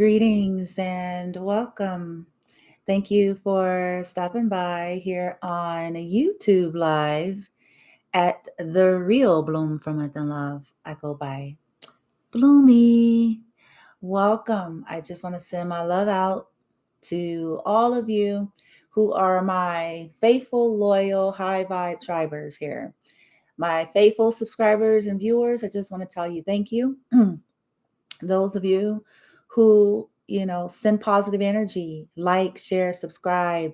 Greetings and welcome. Thank you for stopping by here on YouTube Live at The Real Bloom from Within Love. I go by Bloomy. Welcome. I just want to send my love out to all of you who are my faithful, loyal, high vibe tribers here. My faithful subscribers and viewers, I just want to tell you thank you. Those of you who, send positive energy, like, share, subscribe,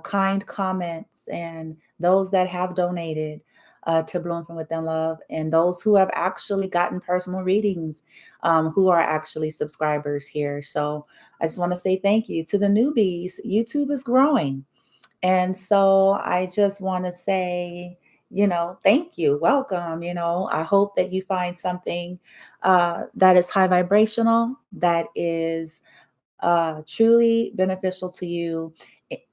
kind comments, and those that have donated to Bloom from Within Love, and those who have actually gotten personal readings, who are actually subscribers here. So I just want to say thank you to the newbies. YouTube is growing. And so I just want to say, thank you, welcome. I hope that you find something that is high vibrational, that is truly beneficial to you,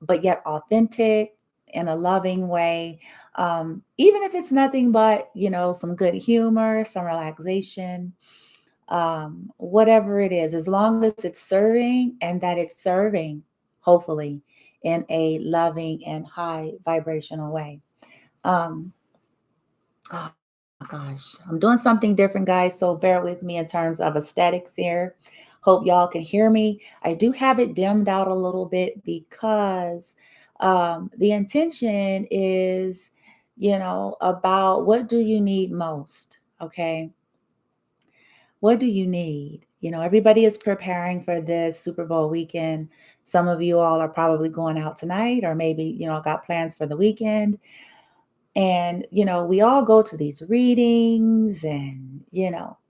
but yet authentic in a loving way. Even if it's nothing but, some good humor, some relaxation, whatever it is, as long as it's serving and that it's serving, hopefully, in a loving and high vibrational way. Um, oh gosh, I'm doing something different, guys. So bear with me in terms of aesthetics here. Hope y'all can hear me. I do have it dimmed out a little bit because the intention is, about what do you need most? Okay. What do you need? Everybody is preparing for this Super Bowl weekend. Some of you all are probably going out tonight, or maybe, got plans for the weekend. And, we all go to these readings and,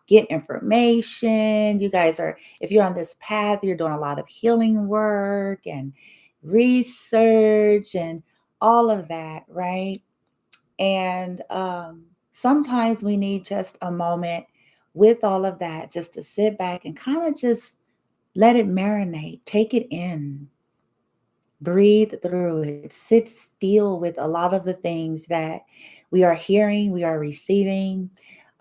get information. You guys are, if you're on this path, you're doing a lot of healing work and research and all of that, right? And sometimes we need just a moment with all of that, just to sit back and kind of just let it marinate, take it in, breathe through it, sit still with a lot of the things that we are hearing, we are receiving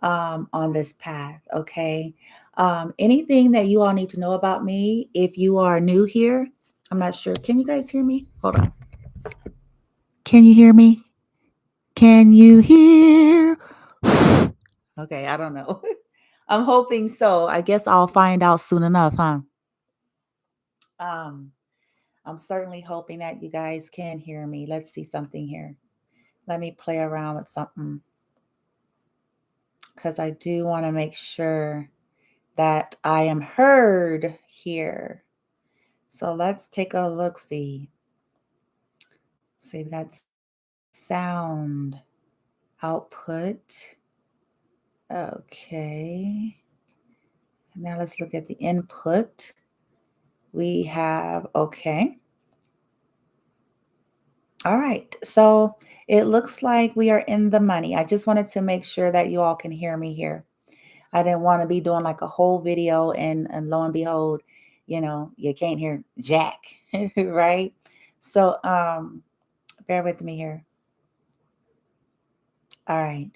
on this path. Okay. Anything that you all need to know about me, if you are new here, I'm not sure. Can you guys hear me? Hold on. Can you hear me? Can you hear? Okay, I don't know. I'm hoping so. I guess I'll find out soon enough, huh? Um, I'm certainly hoping that you guys can hear me. Let's see something here. Let me play around with something because I do want to make sure that I am heard here. So let's take a look. See, we got sound output. Okay. Now let's look at the input. We have, okay. All right. So it looks like we are in the money. I just wanted to make sure that you all can hear me here. I didn't want to be doing like a whole video and lo and behold, you can't hear jack, right? So bear with me here. All right.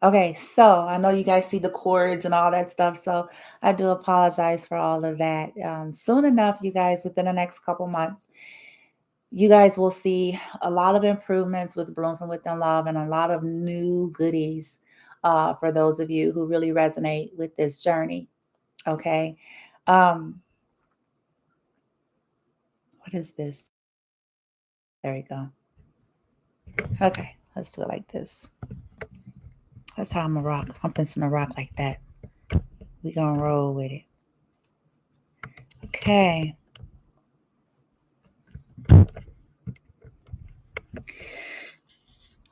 Okay, so I know you guys see the chords and all that stuff, so I do apologize for all of that. Soon enough, you guys, within the next couple months, you guys will see a lot of improvements with Bloom from Within Love and a lot of new goodies for those of you who really resonate with this journey. Okay. What is this? There we go. Okay, let's do it like this. That's how I'm gonna rock. I'm pensing a rock like that. We're gonna roll with it. Okay.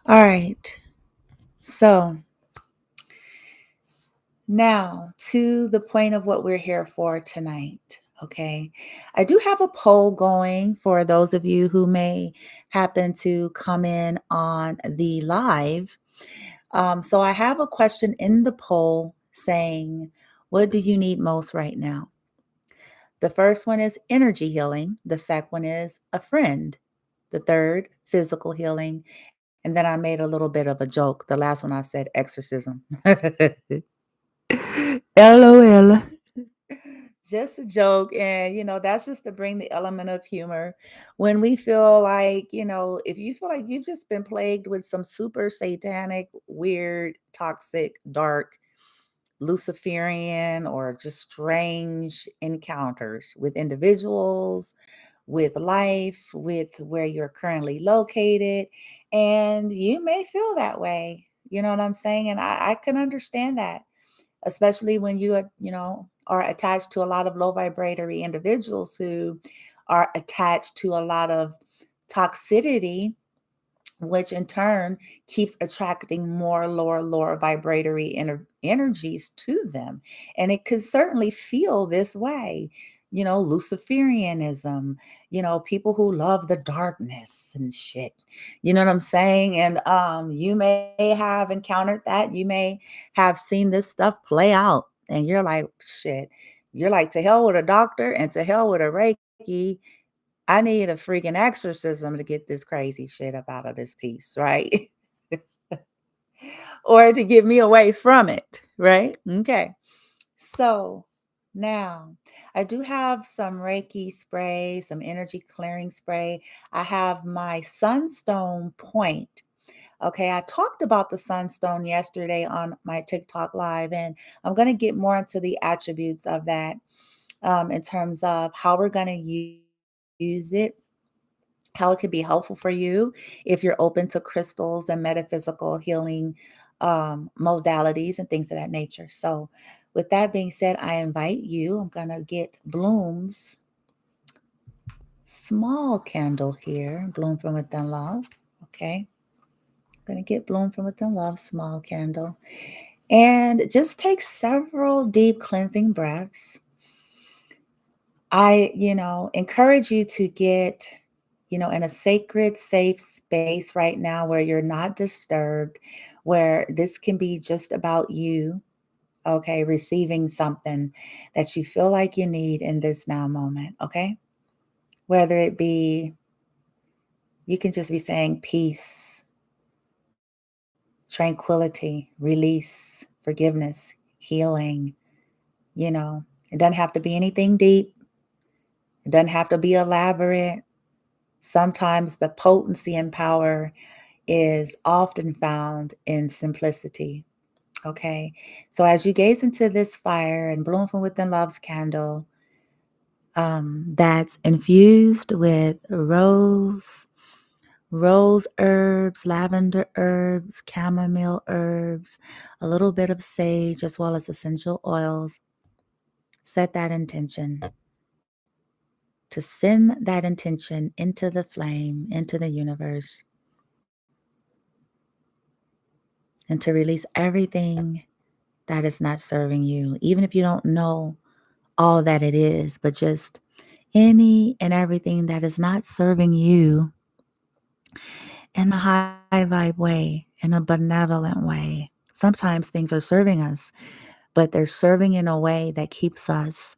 All right. So now to the point of what we're here for tonight. Okay. I do have a poll going for those of you who may happen to come in on the live. So I have a question in the poll saying, what do you need most right now? The first one is energy healing. The second one is a friend. The third, physical healing. And then I made a little bit of a joke. The last one I said exorcism. LOL. Just a joke. And, that's just to bring the element of humor. When we feel like, if you feel like you've just been plagued with some super satanic, weird, toxic, dark, Luciferian, or just strange encounters with individuals, with life, with where you're currently located, and you may feel that way. You know what I'm saying? And I can understand that, especially when are attached to a lot of low vibratory individuals who are attached to a lot of toxicity, which in turn keeps attracting more lower vibratory energies to them. And it could certainly feel this way. Luciferianism, people who love the darkness and shit. You know what I'm saying? And you may have encountered that. You may have seen this stuff play out. And you're like, shit. You're like, to hell with a doctor and to hell with a Reiki. I need a freaking exorcism to get this crazy shit up out of this piece, right? Or to get me away from it, right? Okay. So now I do have some Reiki spray, some energy clearing spray. I have my Sunstone point. Okay, I talked about the Sunstone yesterday on my TikTok live, and I'm going to get more into the attributes of that, in terms of how we're going to use it, how it could be helpful for you if you're open to crystals and metaphysical healing, modalities and things of that nature. So, with that being said, I invite you. I'm going to get Bloom's small candle here, Bloom from Within Love. Okay. I'm going to get Bloom from Within Love, small candle. And just take several deep cleansing breaths. I, encourage you to get, in a sacred, safe space right now where you're not disturbed, where this can be just about you, okay, receiving something that you feel like you need in this now moment, okay? Whether it be, you can just be saying peace, tranquility, release, forgiveness, healing, it doesn't have to be anything deep, it doesn't have to be elaborate. Sometimes the potency and power is often found in simplicity. Okay. So as you gaze into this fire and bloom from within love's candle, that's infused with rose herbs, lavender herbs, chamomile herbs, a little bit of sage, as well as essential oils, set that intention to send that intention into the flame, into the universe, and to release everything that is not serving you, even if you don't know all that it is, but just any and everything that is not serving you in a high vibe way, in a benevolent way. Sometimes things are serving us, but they're serving in a way that keeps us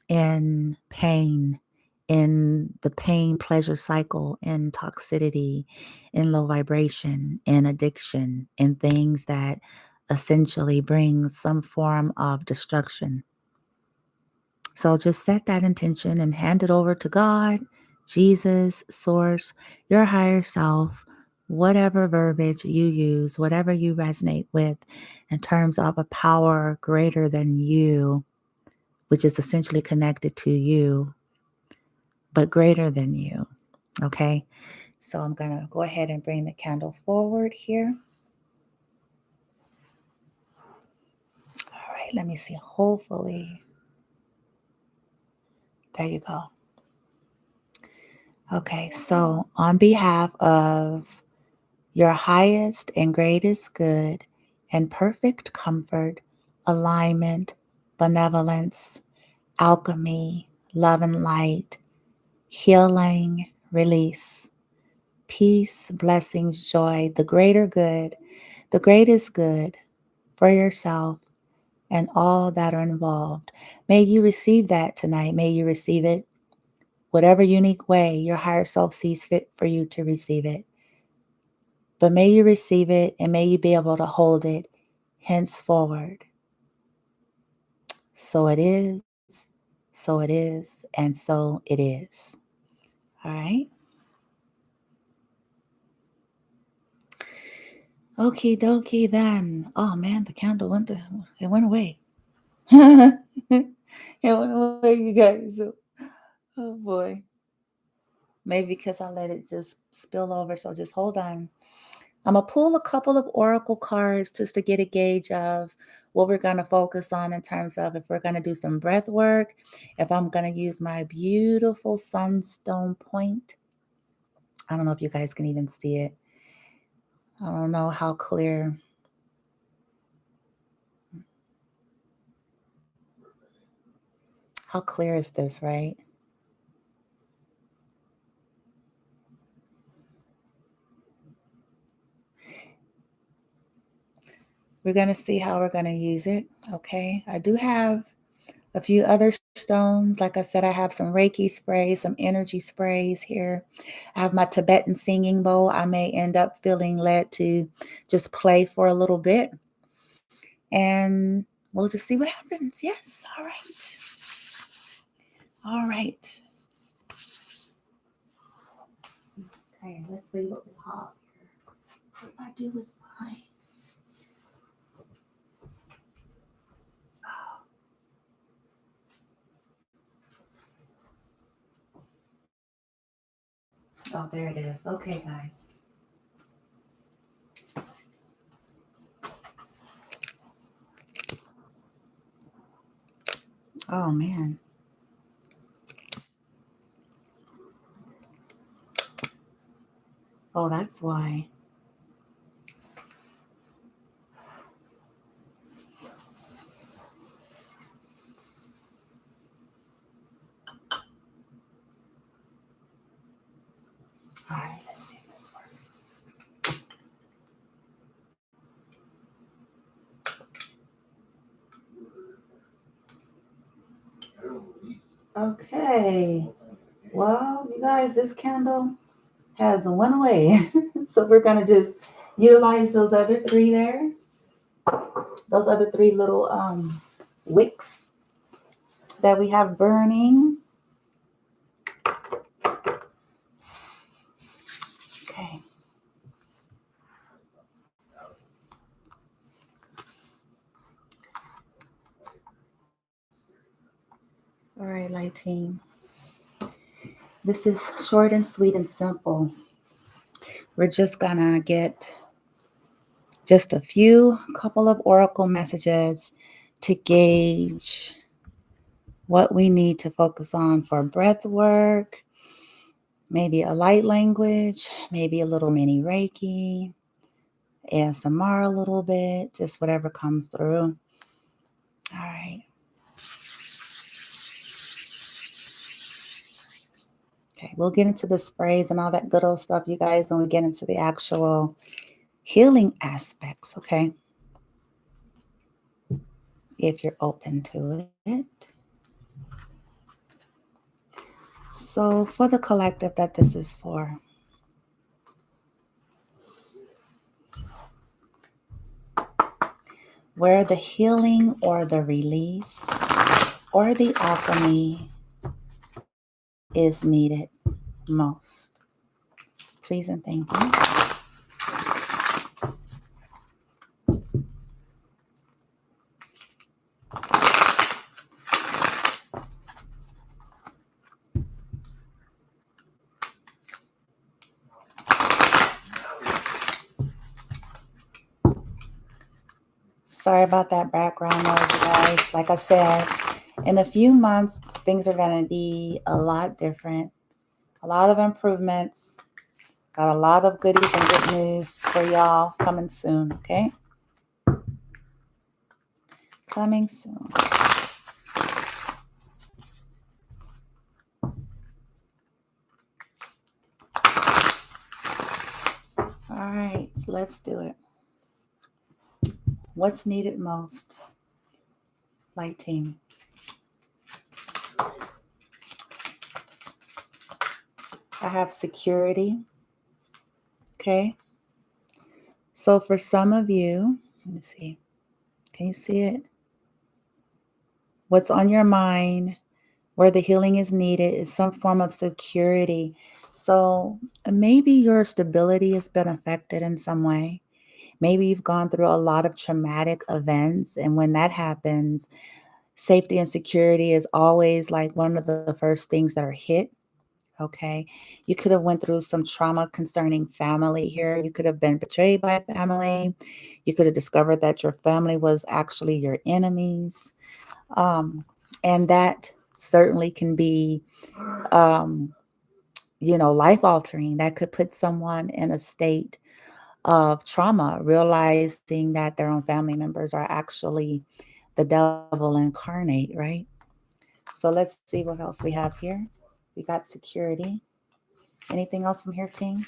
in pain, in the pain pleasure cycle, in toxicity, in low vibration, in addiction, in things that essentially bring some form of destruction. So just set that intention and hand it over to God, Jesus, Source, your higher self, whatever verbiage you use, whatever you resonate with in terms of a power greater than you, which is essentially connected to you, but greater than you. Okay? So I'm going to go ahead and bring the candle forward here. All right, let me see. Hopefully, there you go. Okay, so on behalf of your highest and greatest good and perfect comfort, alignment, benevolence, alchemy, love and light, healing, release, peace, blessings, joy, the greater good, the greatest good for yourself and all that are involved. May you receive that tonight. May you receive it whatever unique way your higher self sees fit for you to receive it. But may you receive it and may you be able to hold it henceforward. So it is, So it is, and so it is. All right. Okie dokie then. Oh man, the candle went away. It went away, you guys. Oh boy. Maybe because I let it just spill over. So just hold on. I'm going to pull a couple of oracle cards just to get a gauge of what we're going to focus on in terms of if we're going to do some breath work, if I'm going to use my beautiful Sunstone point. I don't know if you guys can even see it. I don't know how clear. How clear is this, right? We're going to see how we're going to use it, okay? I do have a few other stones. Like I said, I have some Reiki sprays, some energy sprays here. I have my Tibetan singing bowl. I may end up feeling led to just play for a little bit. And we'll just see what happens. Yes. All right. All right. Okay, let's see what we have here. What do I do with mine? Oh, there it is. Okay, guys. Oh, man. Oh, that's why. All right, let's see if this works. Okay. Well, you guys, this candle has went away. So we're going to just utilize those other three there. Those other three little wicks that we have burning. Okay. All right, light team. This is short and sweet and simple. We're just going to get just a couple of oracle messages to gauge what we need to focus on for breath work, maybe a light language, maybe a little mini Reiki, ASMR a little bit, just whatever comes through. All right. Okay, we'll get into the sprays and all that good old stuff, you guys, when we get into the actual healing aspects, okay? If you're open to it. So for the collective that this is for, where the healing or the release or the alchemy is needed most. Please and thank you. Sorry about that background noise, you guys. Like I said, in a few months, things are going to be a lot different. A lot of improvements. Got a lot of goodies and good news for y'all coming soon, okay? Coming soon. All right, so let's do it. What's needed most? Light team. I have security. Okay. So for some of you, let me see. Can you see it? What's on your mind? where the healing is needed is some form of security. So maybe your stability has been affected in some way. Maybe you've gone through a lot of traumatic events. And when that happens, safety and security is always like one of the first things that are hit. Okay. You could have went through some trauma concerning family here. You could have been betrayed by a family. You could have discovered that your family was actually your enemies. Um, and that certainly can be, um, life altering. That could put someone in a state of trauma, realizing that their own family members are actually the devil incarnate, right? So let's see what else we have here. We got security. Anything else from here, team?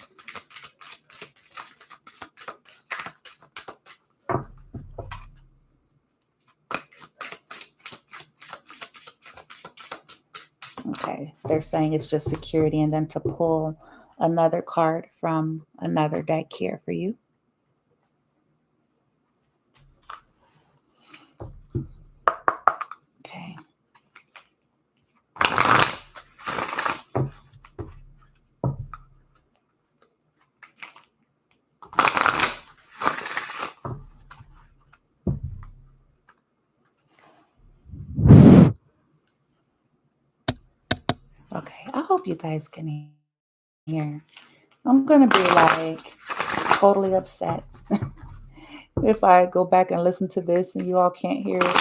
Okay, they're saying it's just security, and then to pull another card from another deck here for you. Okay. Okay, I hope you guys can hear. I'm gonna be like totally upset if I go back and listen to this and you all can't hear it.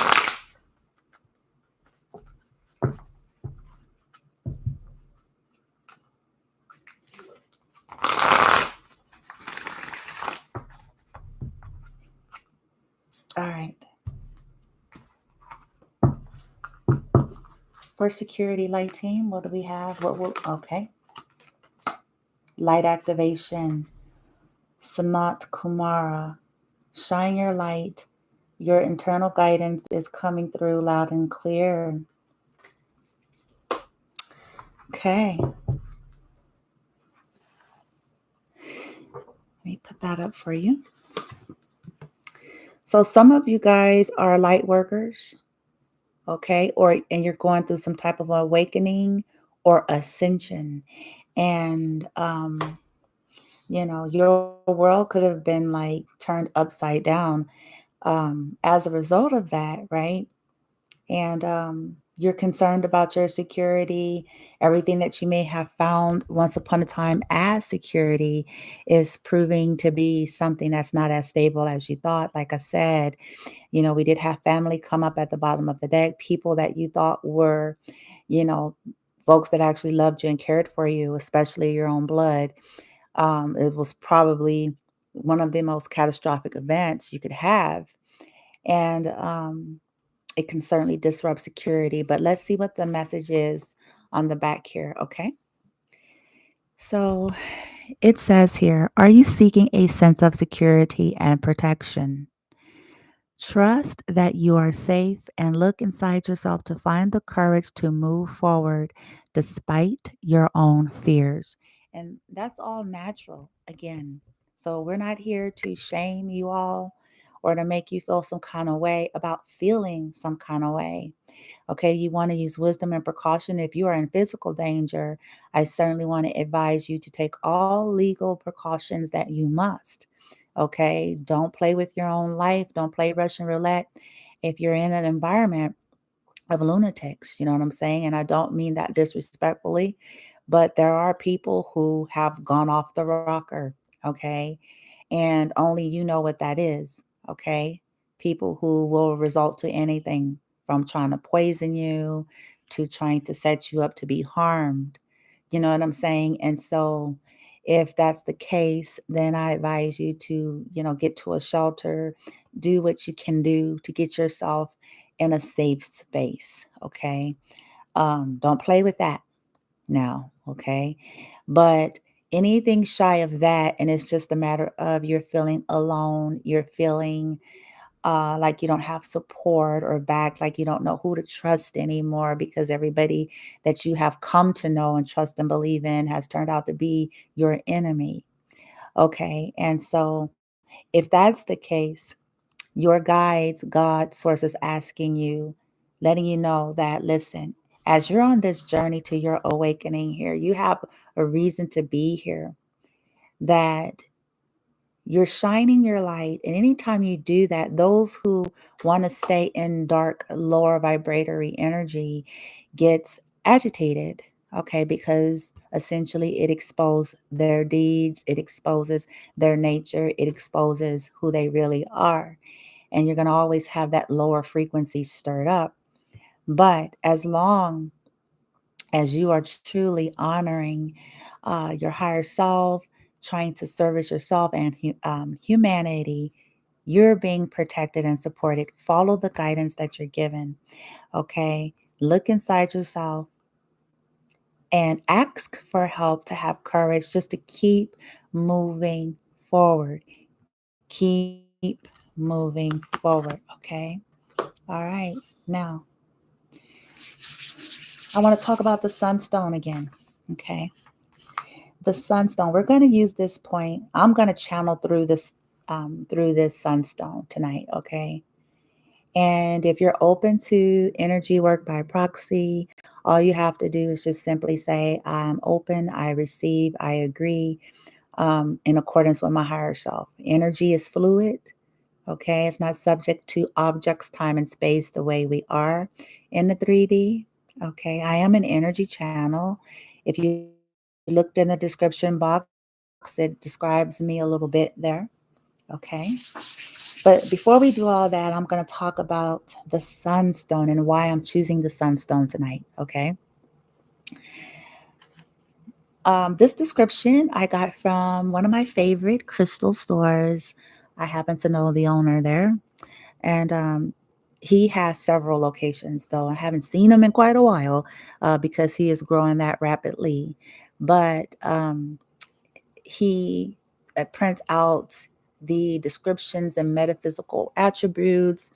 All right. For security light team, what do we have? Okay. Light activation. Sanat Kumara. Shine your light. Your internal guidance is coming through loud and clear. Okay. Let me put that up for you. So some of you guys are light workers, okay? And you're going through some type of awakening or ascension. And your world could have been like turned upside down as a result of that, right? And you're concerned about your security. Everything that you may have found once upon a time as security is proving to be something that's not as stable as you thought. Like I said, we did have family come up at the bottom of the deck, people that you thought were, you know, folks that actually loved you and cared for you, especially your own blood. It was probably one of the most catastrophic events you could have. And it can certainly disrupt security, but let's see what the message is on the back here, okay? So it says here, are you seeking a sense of security and protection? Trust that you are safe and look inside yourself to find the courage to move forward despite your own fears. And that's all natural again. So we're not here to shame you all or to make you feel some kind of way about feeling some kind of way. Okay, you want to use wisdom and precaution. If you are in physical danger, I certainly want to advise you to take all legal precautions that you must. Okay, don't play with your own life. Don't play Russian roulette. If you're in an environment of lunatics, you know what I'm saying? And I don't mean that disrespectfully, but there are people who have gone off the rocker. Okay, and only you know what that is. Okay, people who will result to anything from trying to poison you to trying to set you up to be harmed. You know what I'm saying? And so if that's the case, then I advise you to, get to a shelter, do what you can do to get yourself in a safe space. Okay. Don't play with that now. Okay. But anything shy of that, and it's just a matter of you're feeling alone, you're feeling like you don't have support or back, like you don't know who to trust anymore because everybody that you have come to know and trust and believe in has turned out to be your enemy. Okay. And so if that's the case, your guides, God, sources asking you, letting you know that, listen, As you're on this journey to your awakening here, you have a reason to be here, that you're shining your light. And anytime you do that, those who want to stay in dark, lower vibratory energy gets agitated, okay, because essentially it exposes their deeds, it exposes their nature, it exposes who they really are. And you're going to always have that lower frequency stirred up. But as long as you are truly honoring your higher self, trying to service yourself and humanity, you're being protected and supported. Follow the guidance that you're given, okay? Look inside yourself and ask for help, to have courage just to keep moving forward. Keep moving forward, okay? All right. Now, I want to talk about the sunstone again, okay? The sunstone. We're going to use this point. I'm going to channel through this sunstone tonight, okay? And if you're open to energy work by proxy, all you have to do is just simply say, I'm open, I receive, I agree, in accordance with my higher self. Energy is fluid, okay? It's not subject to objects, time, and space the way we are in the 3D, okay? I am an energy channel. If you looked in the description box, it describes me a little bit there, okay? But before we do all that, I'm going to talk about the sunstone and why I'm choosing the sunstone tonight, okay? This description I got from one of my favorite crystal stores. I happen to know the owner there. And he has several locations, though. I haven't seen him in quite a while because he is growing that rapidly. But he prints out the descriptions and metaphysical attributes,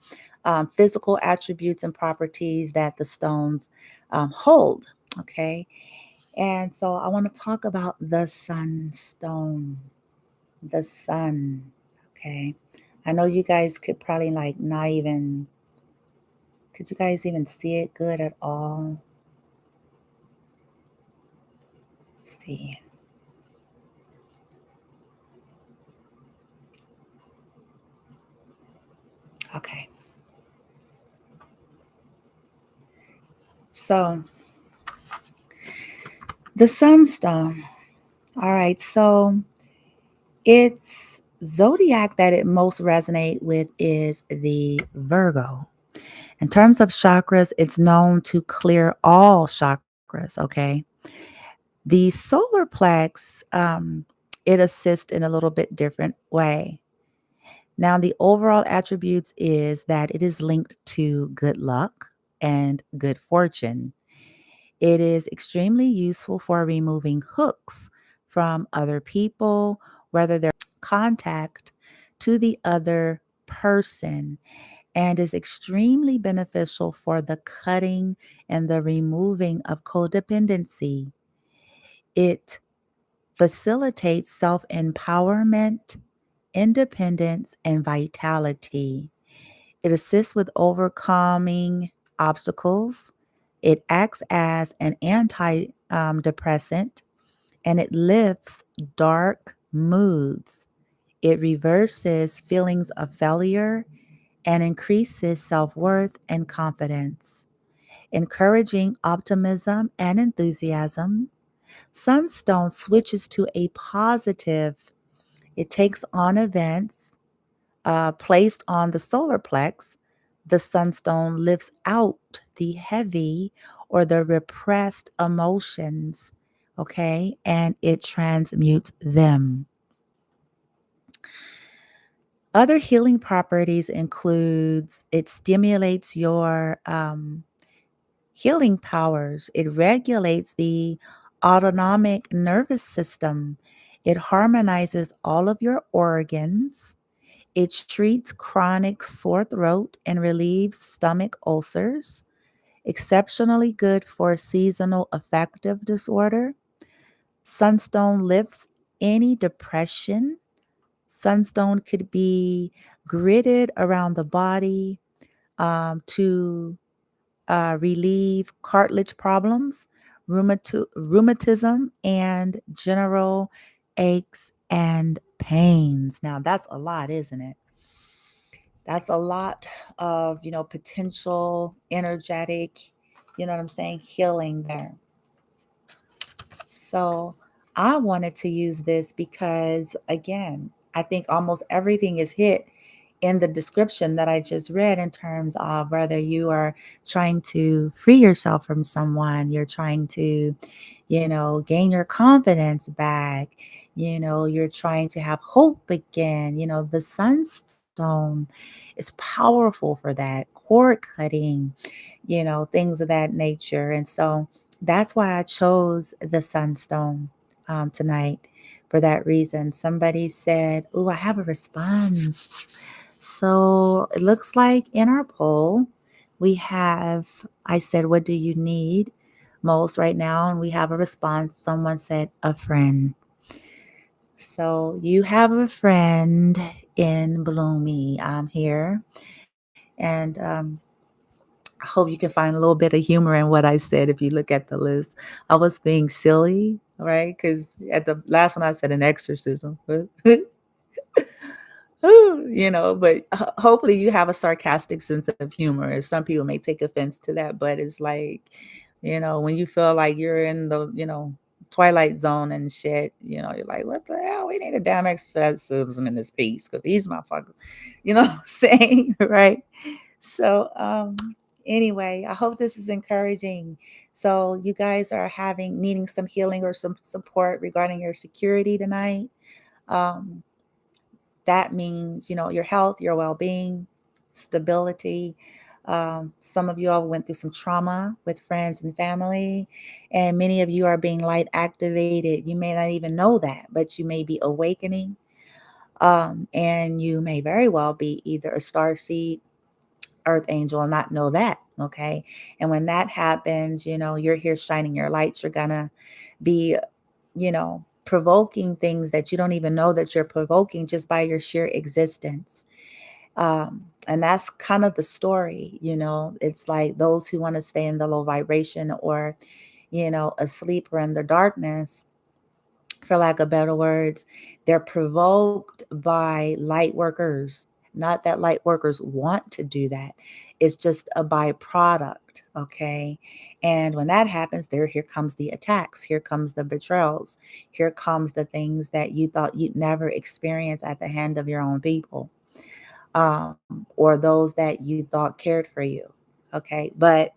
physical attributes and properties that the stones hold. Okay. And so I want to talk about the sunstone, the sun. Okay. I know you guys could probably like not even, could you guys even see it good at all? Let's see. Okay. So the sunstone. All right. So its zodiac that it most resonate with is the Virgo. In terms of chakras, it's known to clear all chakras, okay? The solar plex, it assists in a little bit different way. Now, the overall attributes is that it is linked to good luck and good fortune. It is extremely useful for removing hooks from other people, whether they're contact to the other person, and is extremely beneficial for the cutting and the removing of codependency. It facilitates self empowerment, independence, and vitality. It assists with overcoming obstacles. It acts as an antidepressant, and it lifts dark moods. It reverses feelings of failure and increases self worth and confidence, encouraging optimism and enthusiasm. Sunstone switches to a positive. It takes on events placed on the solar plex. The sunstone lifts out the heavy or the repressed emotions, okay, and it transmutes them. Other healing properties includes it stimulates your healing powers. It regulates the autonomic nervous system. It harmonizes all of your organs. It treats chronic sore throat and relieves stomach ulcers. Exceptionally good for seasonal affective disorder. Sunstone lifts any depression. Sunstone could be gridded around the body to relieve cartilage problems, rheumatism, and general aches and pains. Now, that's a lot, isn't it? That's a lot of, potential energetic, what I'm saying, healing there. So I wanted to use this because, again, I think almost everything is hit in the description that I just read in terms of whether you are trying to free yourself from someone, you're trying to, gain your confidence back, you're trying to have hope again. The sunstone is powerful for that, cord cutting, things of that nature. And so that's why I chose the sunstone tonight for that reason. Somebody said, "Oh, I have a response." So it looks like in our poll, I said, "What do you need most right now?" And we have a response. Someone said, "A friend." So you have a friend in Bloomy. I'm here. And I hope you can find a little bit of humor in what I said if you look at the list. I was being silly, right? Because at the last one I said an exorcism. But hopefully you have a sarcastic sense of humor. Some people may take offense to that, but it's like, when you feel like you're in the, twilight zone and shit, you're like, what the hell? We need a damn exorcism in this piece because these motherfuckers, you know what I'm saying, right? So, anyway, I hope this is encouraging. So, you guys are needing some healing or some support regarding your security tonight. Um, that means, your health, your well being, stability. Some of you all went through some trauma with friends and family, and many of you are being light activated. You may not even know that, but you may be awakening. And you may very well be either a star seed, earth angel, and not know that. Okay. And when that happens, you're here shining your lights. You're going to be, provoking things that you don't even know that you're provoking just by your sheer existence. And that's kind of the story. It's like those who want to stay in the low vibration or, asleep or in the darkness, for lack of better words, they're provoked by light workers. Not that light workers want to do that. It's just a byproduct. Okay. And when that happens, here comes the attacks. Here comes the betrayals. Here comes the things that you thought you'd never experience at the hand of your own people, or those that you thought cared for you. Okay. But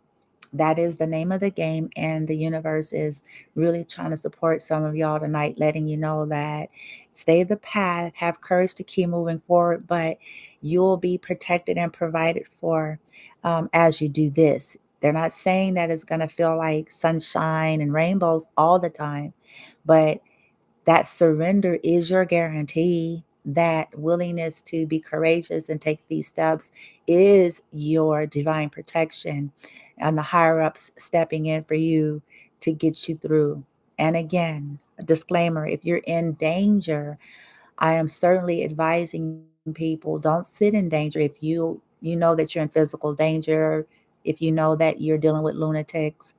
that is the name of the game, and the universe is really trying to support some of y'all tonight, letting you know that stay the path, have courage to keep moving forward, but you'll be protected and provided for as you do this. They're not saying that it's going to feel like sunshine and rainbows all the time, but that surrender is your guarantee. That willingness to be courageous and take these steps is your divine protection, and the higher ups stepping in for you to get you through. And again, a disclaimer, if you're in danger, I am certainly advising people, don't sit in danger. If you know that you're in physical danger, if you know that you're dealing with lunatics,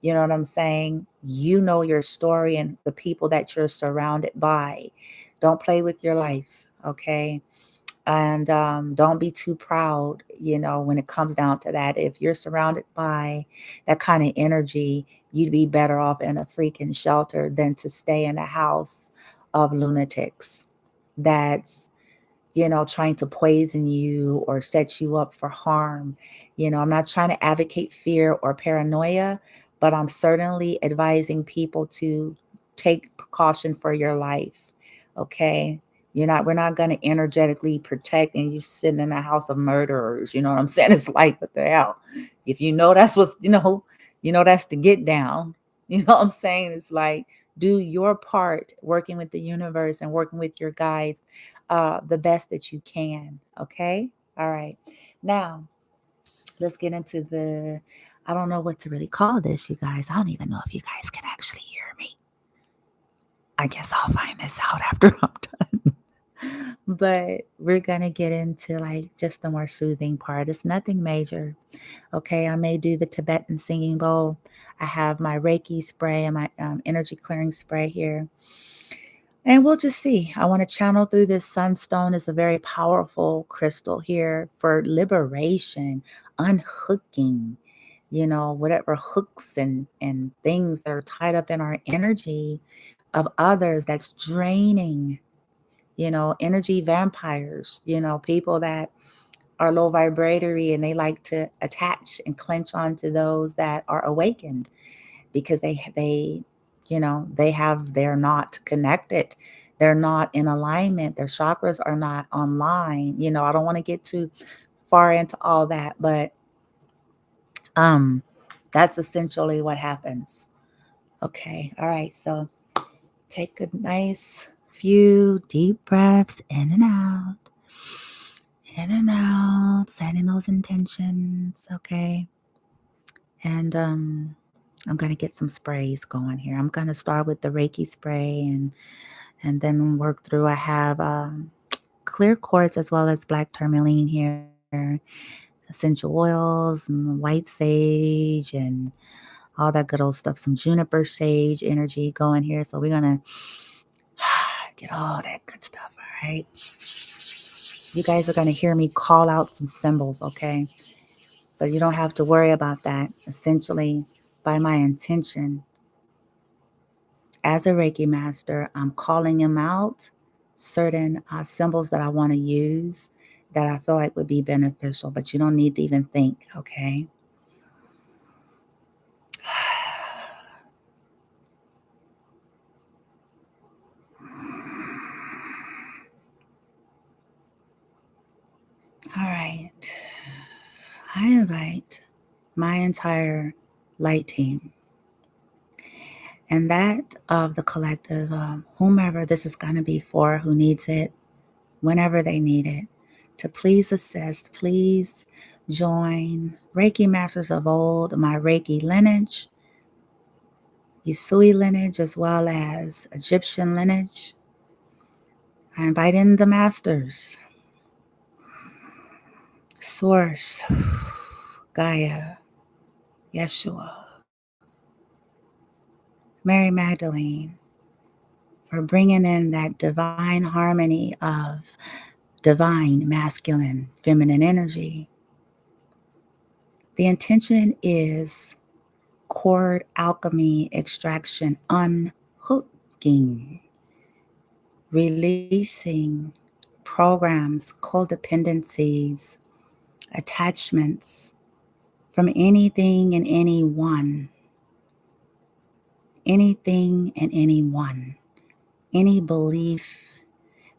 you know what I'm saying? You know your story and the people that you're surrounded by. Don't play with your life, okay? And don't be too proud, when it comes down to that. If you're surrounded by that kind of energy, you'd be better off in a freaking shelter than to stay in a house of lunatics that's trying to poison you or set you up for harm. I'm not trying to advocate fear or paranoia, but I'm certainly advising people to take precaution for your life. Okay. We're not going to energetically protect and you sitting in a house of murderers. You know what I'm saying? It's like, what the hell? If that's what's, that's the get down. You know what I'm saying? It's like, do your part working with the universe and working with your guides the best that you can. Okay. All right. Now let's get into I don't know what to really call this, you guys. I don't even know if you guys can actually hear me. I guess I'll find this out after I'm done. But we're going to get into like just the more soothing part. It's nothing major. Okay. I may do the Tibetan singing bowl. I have my Reiki spray and my energy clearing spray here. And we'll just see. I want to channel through this sunstone. It's a very powerful crystal here for liberation, unhooking, whatever hooks and things that are tied up in our energy of others that's draining, energy vampires, people that are low vibratory and they like to attach and clench onto those that are awakened because they're not connected. They're not in alignment. Their chakras are not online. I don't want to get too far into all that, but that's essentially what happens. Okay. All right. So take a nice few deep breaths in and out. In and out, setting those intentions. Okay. And I'm going to get some sprays going here. I'm going to start with the Reiki spray and then work through. I have clear quartz as well as black tourmaline here, essential oils and white sage and all that good old stuff. Some juniper sage energy going here. So we're going to get all that good stuff. All right. You guys are going to hear me call out some symbols, okay? But you don't have to worry about that. Essentially, by my intention, as a Reiki master, I'm calling them out, certain symbols that I want to use that I feel like would be beneficial, but you don't need to even think, okay? All right. I invite my entire light team and that of the collective, whomever this is going to be for, who needs it, whenever they need it, to please assist, please join Reiki Masters of old, my Reiki lineage, Usui lineage, as well as Egyptian lineage. I invite in the Masters, Source, Gaia, Yeshua, Mary Magdalene, for bringing in that divine harmony of divine masculine, feminine energy. The intention is cord alchemy extraction, unhooking, releasing programs, codependencies, attachments from anything and anyone, any belief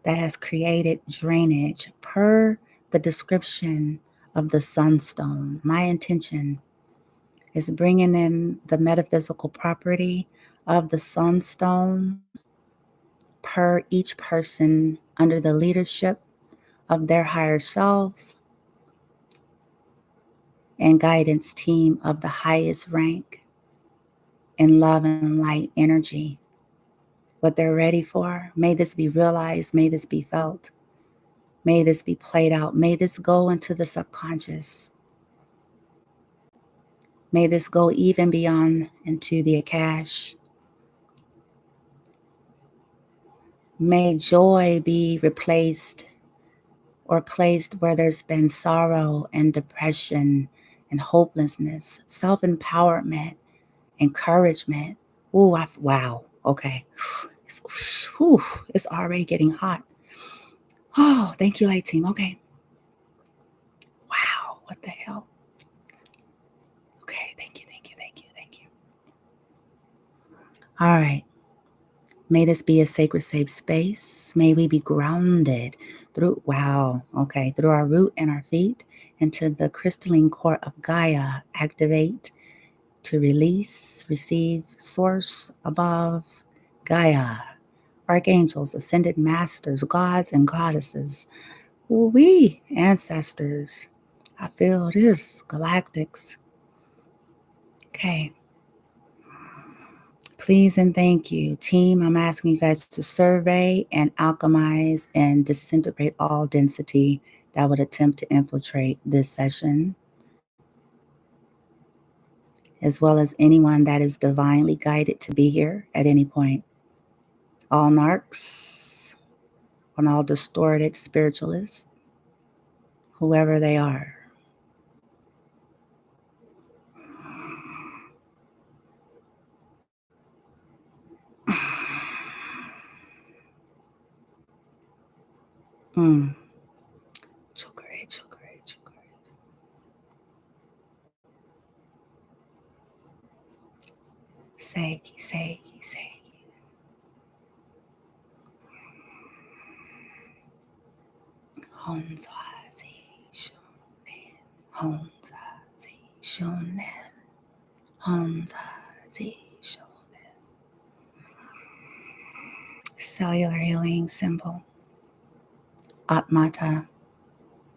that has created drainage per the description of the Sunstone. My intention is bringing in the metaphysical property of the Sunstone per each person under the leadership of their higher selves and guidance team of the highest rank in love and light energy. What they're ready for, may this be realized, may this be felt, may this be played out, may this go into the subconscious, may this go even beyond into the Akash. May joy be replaced or placed where there's been sorrow and depression and hopelessness, self-empowerment, encouragement. Ooh, wow. Okay. It's already getting hot. Oh, thank you, light team. Okay. Wow. What the hell? Okay. Thank you. All right. May this be a sacred, safe space. May we be grounded through our root and our feet into the crystalline core of Gaia. Activate to release, receive, source above Gaia. Archangels, ascended masters, gods and goddesses. We ancestors. I feel this. Galactics. Okay. Please and thank you. Team, I'm asking you guys to survey and alchemize and disintegrate all density that would attempt to infiltrate this session, as well as anyone that is divinely guided to be here at any point. All narcs and all distorted spiritualists, whoever they are. Chokore, chokore, chokore. Seiki, seiki, seiki. Honza, zi, shonen. Honza, zi, shonen. Honza, zi, shonen. Cellular healing symbol. Atmata,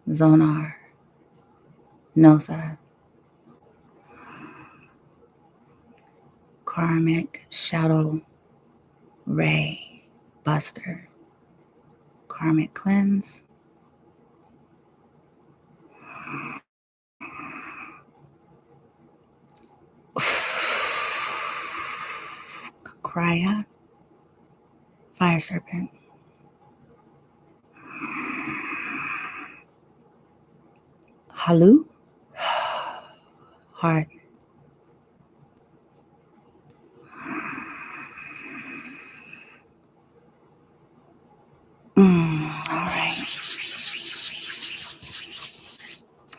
zonar, nosa. Karmic shadow ray buster. Karmic cleanse. Krya, fire serpent. Halu, heart. All right.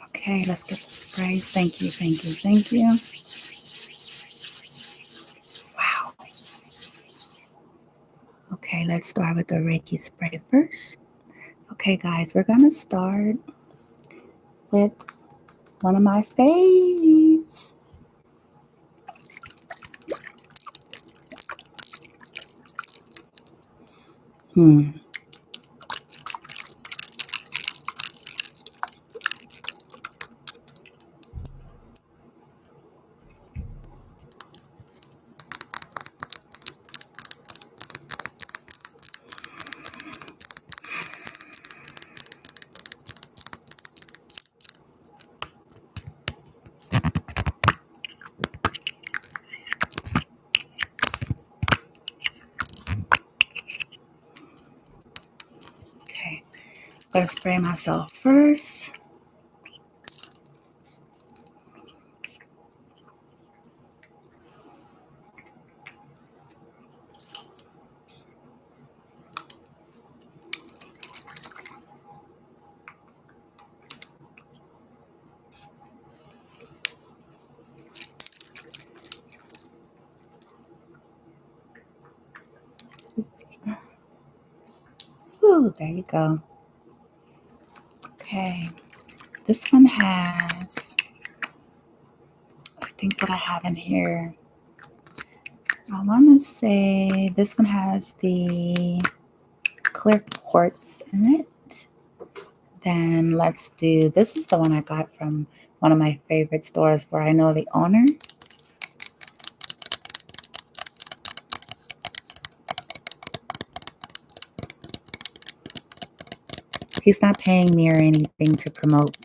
Okay, let's get the sprays. Thank you, thank you, thank you. Wow. Okay, let's start with the Reiki Spray first. Okay, guys, we're going to start with one of my faves. Okay, I'm going to spray myself first. Ooh, there you go. Okay, this one has, I think what I have in here, I want to say this one has the clear quartz in it. Then let's do, this is the one I got from one of my favorite stores where I know the owner. He's not paying me or anything to promote.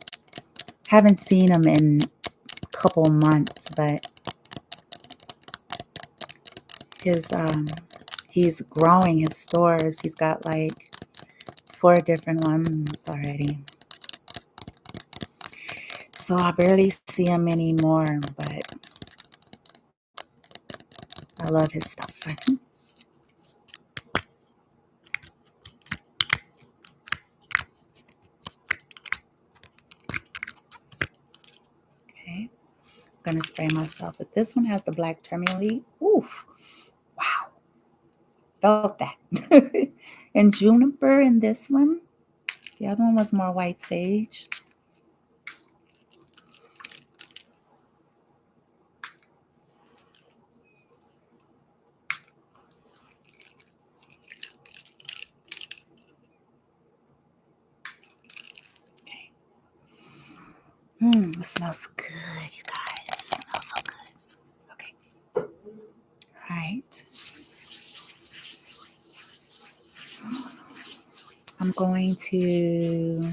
Haven't seen him in a couple months, but he's growing his stores. He's got like 4 different ones already. So I barely see him anymore, but I love his stuff. Okay, I'm gonna spray myself, but this one has the black tourmaline. Oof, wow, felt that. And juniper in this one. The other one was more white sage. Okay. It smells good, you guys. It smells so good. Okay. All right. I'm going to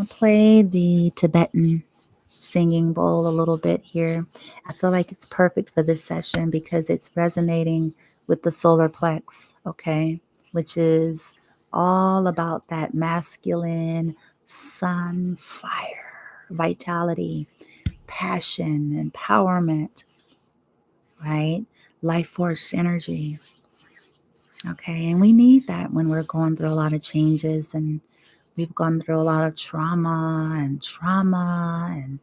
play the Tibetan singing bowl a little bit here. I feel like it's perfect for this session because it's resonating with the solar plex, okay, which is all about that masculine sun fire, vitality, passion, empowerment, right? Life force energy. Okay, and we need that when we're going through a lot of changes, and we've gone through a lot of trauma and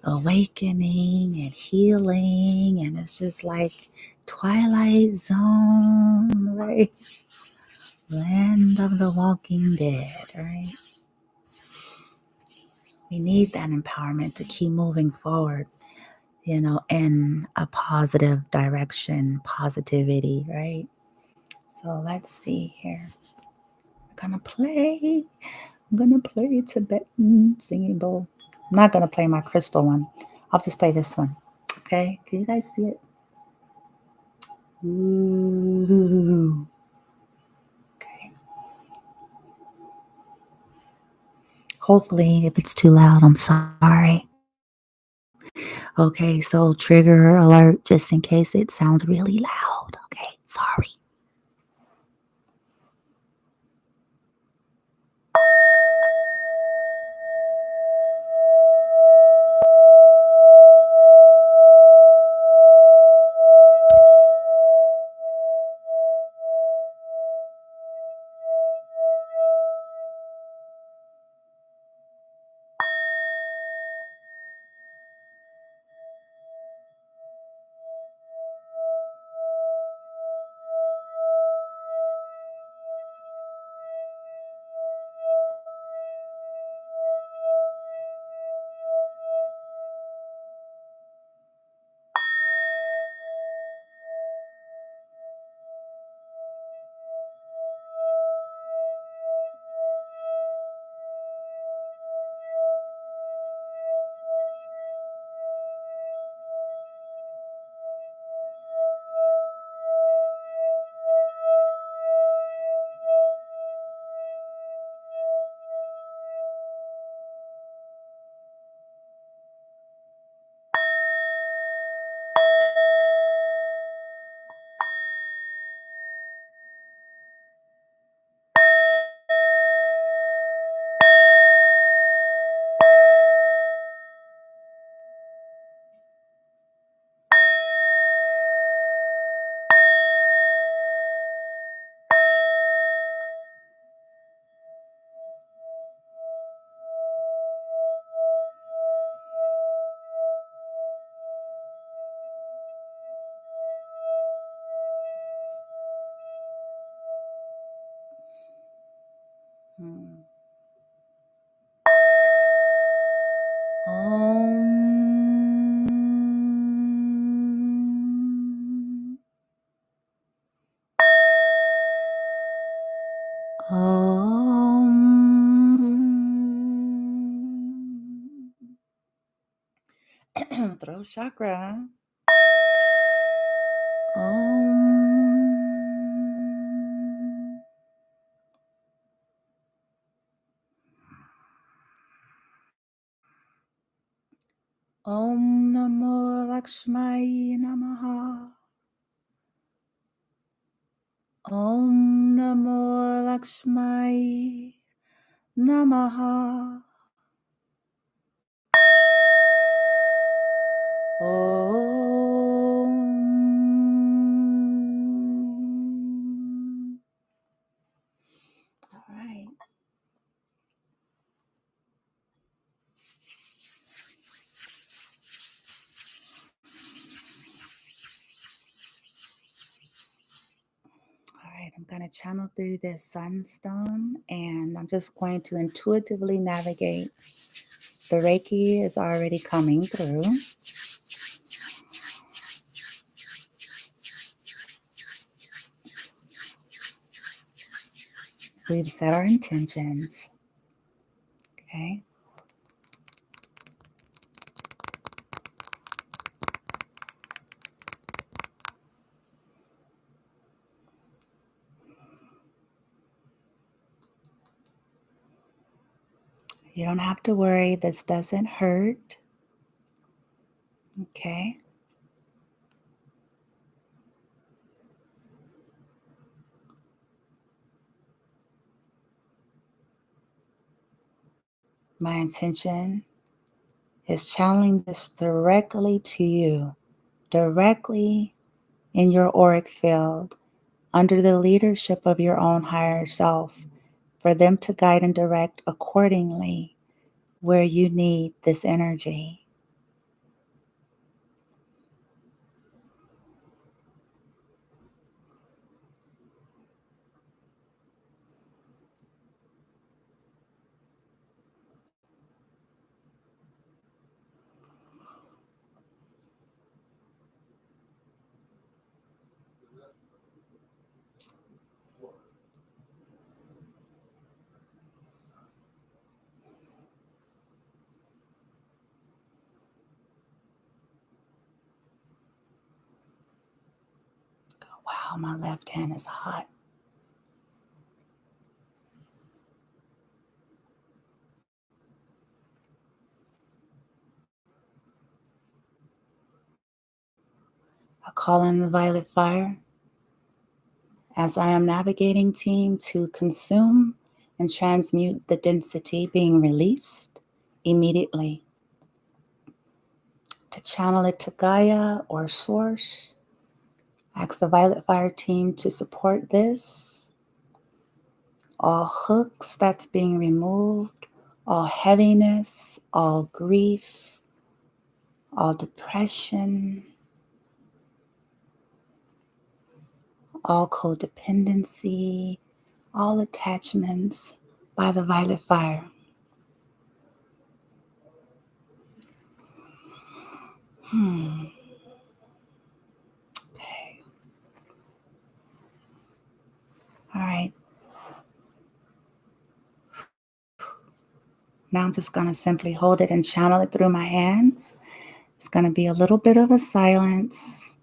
awakening and healing, and it's just like Twilight Zone, right? Land of the Walking Dead, right? We need that empowerment to keep moving forward, in a positive direction, positivity, right? So let's see here. I'm gonna play Tibetan singing bowl. I'm not gonna play my crystal one. I'll just play this one. Okay? Can you guys see it? Ooh. Okay. Hopefully, if it's too loud, I'm sorry. Okay, so trigger alert just in case it sounds really loud. Okay, sorry. Throat chakra. Om Namo Lakshmi Namaha. Om Namo Lakshmi Namaha. Om. All right. All right, I'm going to channel through this Sunstone, and I'm just going to intuitively navigate. The Reiki is already coming through. We've set our intentions. Okay. You don't have to worry. This doesn't hurt. Okay. My intention is channeling this directly to you, directly in your auric field, under the leadership of your own higher self, for them to guide and direct accordingly where you need this energy. Wow, my left hand is hot. I call in the violet fire as I am navigating team to consume and transmute the density being released immediately. To channel it to Gaia or Source, ask the violet fire team to support this. All hooks that's being removed, all heaviness, all grief, all depression, all codependency, all attachments by the violet fire. Okay. All right. Now I'm just going to simply hold it and channel it through my hands. It's going to be a little bit of a silence.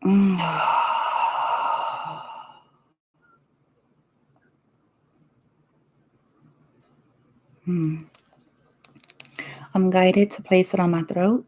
Mm. Mm. I'm guided to place it on my throat.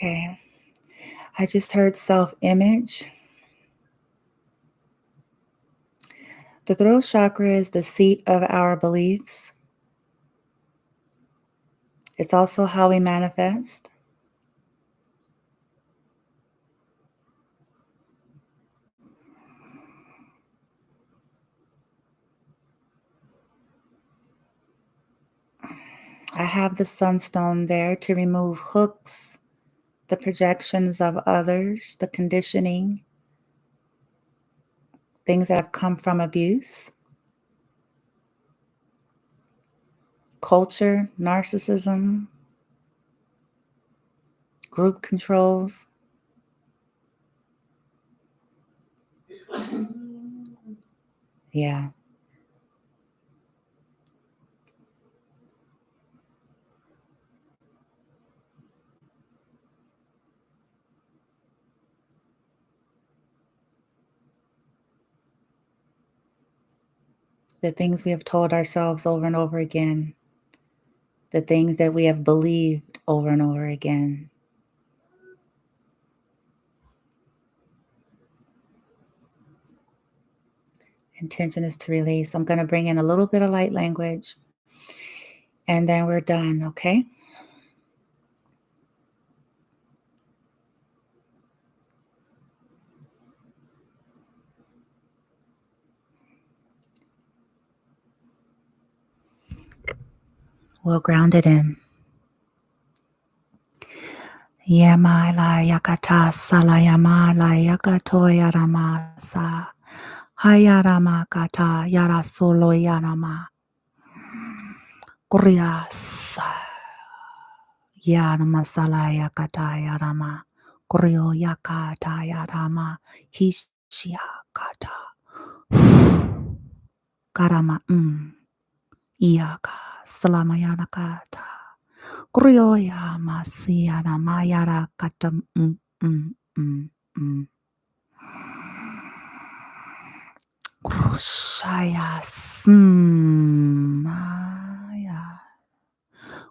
Okay. I just heard self-image. The throat chakra is the seat of our beliefs. It's also how we manifest. I have the Sunstone there to remove hooks, the projections of others, the conditioning, things that have come from abuse, culture, narcissism, group controls. Yeah. The things we have told ourselves over and over again. The things that we have believed over and over again. Intention is to release. I'm going to bring in a little bit of light language and then we're done, okay? We'll ground it in. Yama la yakata salayama la yakato yaramasa. Hayarama kata yara solo yarama. Kuriasa. Yarama salaya kata yarama. Kurio yakata yarama. Hishia kata. Karama Iyaka salamayana kata. Kurioya masiyana mayara kata Krushaya smaya.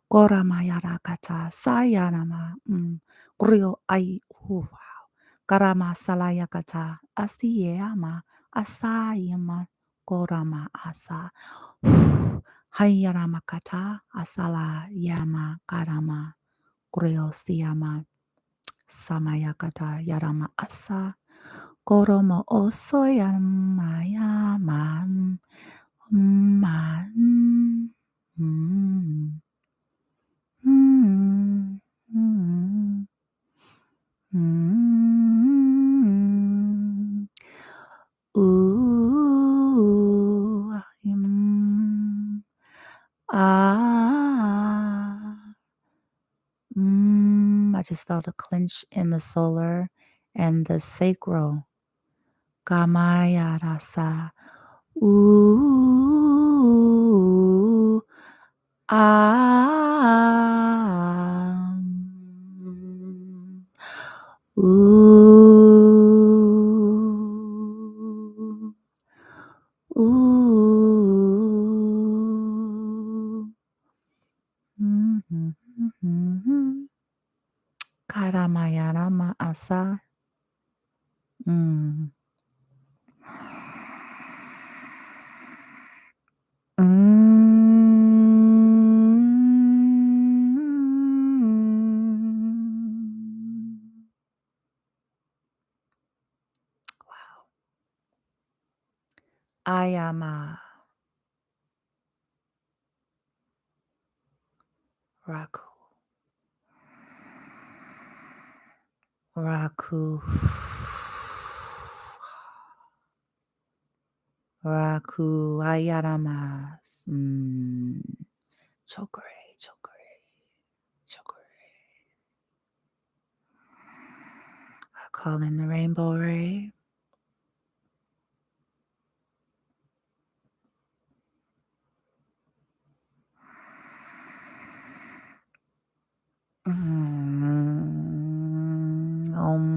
Gora mayara kata sayanama. Kurio ay wow. Karama salaya kata asiyama asayama. Gorama asa. Hayarama kata asala yama karama. Kurio siyama. Samayakata yarama asa. Koromo oso yarama yaman. Man. I just felt a clench in the solar and the sacral. Kamaya rasa. Ooh. Ah. Ooh. Ooh. Karamayarama asa. Wow. Ayama. Raku. Raku. Raku ayaramas. Chokore, chokore, chokore. I call in the rainbow ray. Om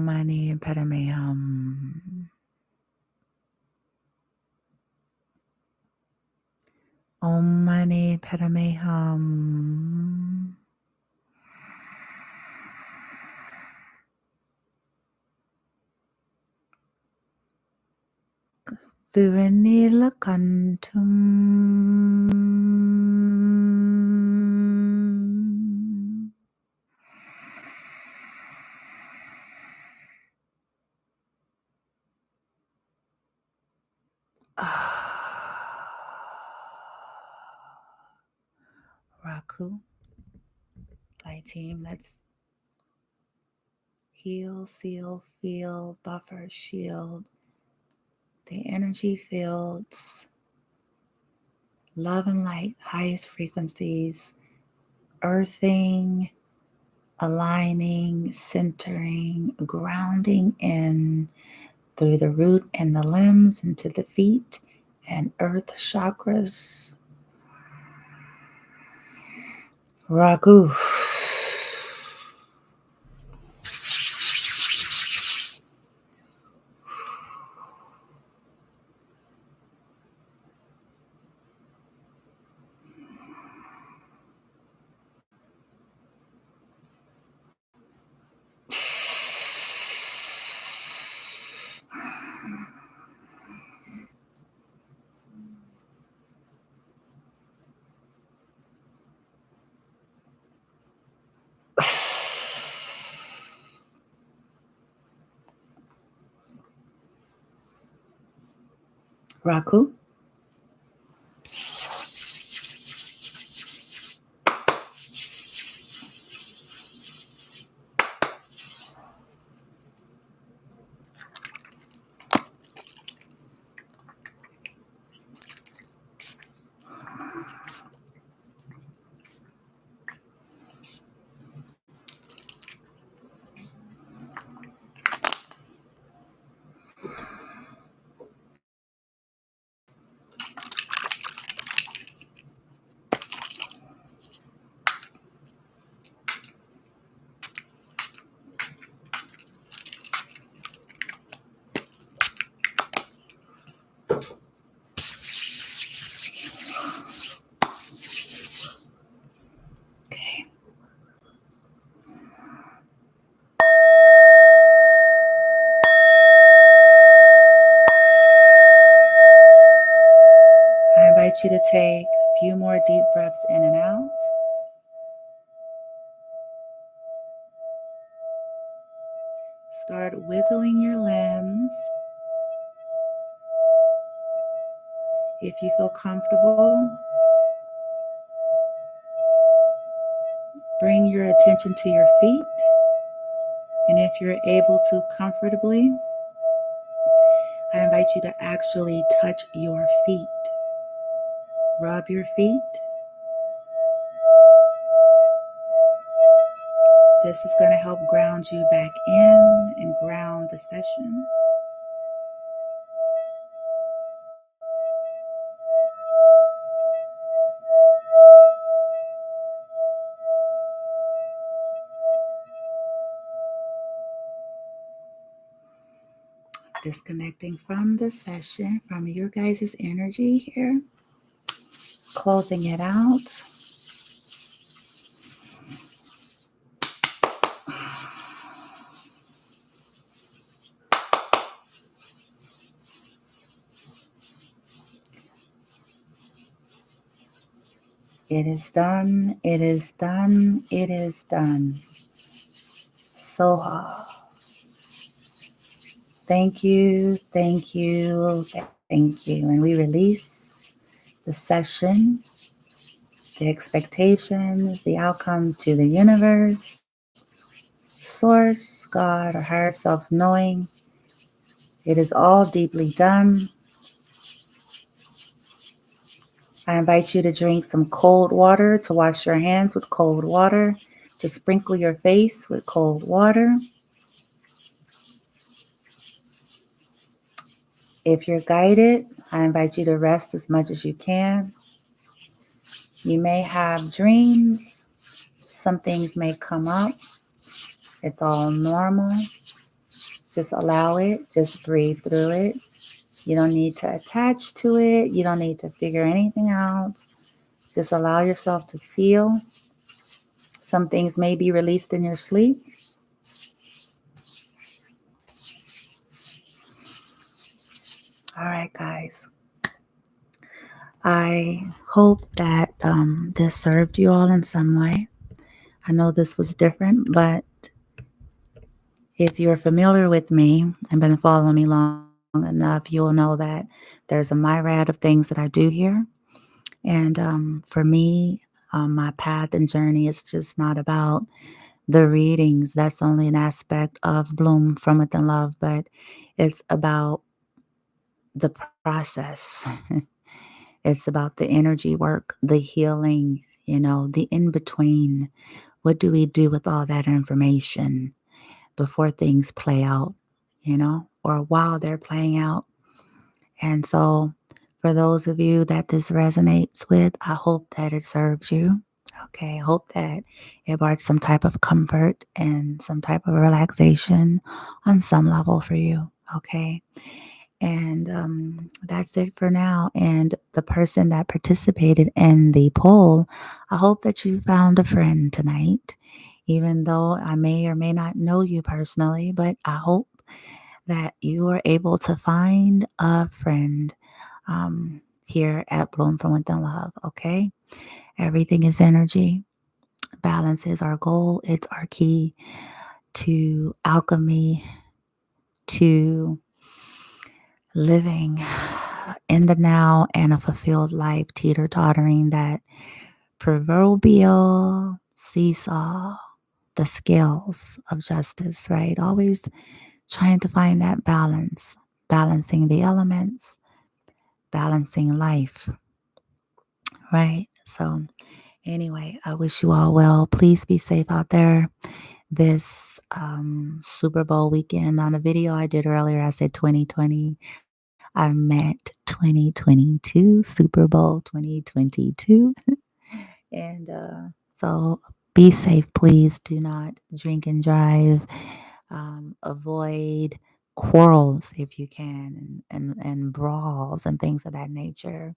Mani Padme Hum. Om Mani Padme Hum. Thiranila Kantum. Raku. Light team, let's heal, seal, feel, buffer, shield the energy fields, love and light, highest frequencies, earthing, aligning, centering, grounding in through the root and the limbs into the feet and earth chakras. Ragu. Raku. Okay. I invite you to take a few more deep breaths in and out. Start wiggling your limbs. If you feel comfortable, bring your attention to your feet. And if you're able to comfortably, I invite you to actually touch your feet. Rub your feet. This is going to help ground you back in and ground the session. Disconnecting from the session, from your guys' energy here. Closing it out. It is done. It is done. It is done. Soha. Thank you. Thank you. Thank you. And we release the session, the expectations, the outcome to the universe, source, God, or higher self, knowing it is all deeply done. I invite you to drink some cold water, to wash your hands with cold water, to sprinkle your face with cold water. If you're guided, I invite you to rest as much as you can. You may have dreams. Some things may come up. It's all normal. Just allow it. Just breathe through it. You don't need to attach to it. You don't need to figure anything out. Just allow yourself to feel. Some things may be released in your sleep. All right, guys. I hope that this served you all in some way. I know this was different, but if you're familiar with me and been following me long enough, you'll know that there's a myriad of things that I do here. And for me, my path and journey is just not about the readings. That's only an aspect of Bloom from Within Love, but it's about the process. It's about the energy work, the healing. the in between. What do we do with all that information before things play out, or while they're playing out? And so, for those of you that this resonates with, I hope that it serves you. Okay, I hope that it brought some type of comfort and some type of relaxation on some level for you. Okay. And that's it for now. And the person that participated in the poll, I hope that you found a friend tonight, even though I may or may not know you personally, but I hope that you are able to find a friend here at Bloom from Within Love. Okay. Everything is energy. Balance is our goal. It's our key to alchemy, to living in the now and a fulfilled life, teeter-tottering that proverbial seesaw, the scales of justice, right? Always trying to find that balance, balancing the elements, balancing life, right? So anyway, I wish you all well. Please be safe out there. This Super Bowl weekend, on a video I did earlier, I said 2020. I meant 2022, Super Bowl 2022. And so be safe, please. Do not drink and drive. Avoid quarrels if you can, and brawls and things of that nature.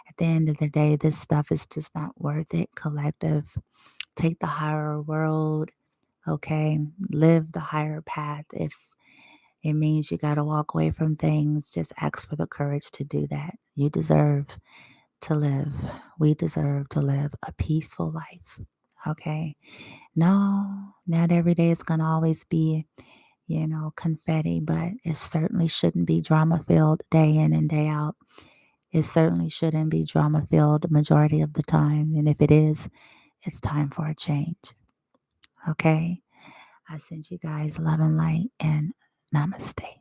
At the end of the day, this stuff is just not worth it. Collective, take the higher road. Okay, live the higher path. If it means you got to walk away from things, just ask for the courage to do that. You deserve to live. We deserve to live a peaceful life. Okay. No, not every day is going to always be, confetti, but it certainly shouldn't be drama filled day in and day out. It certainly shouldn't be drama filled majority of the time. And if it is, it's time for a change. Okay. I send you guys love and light, and namaste.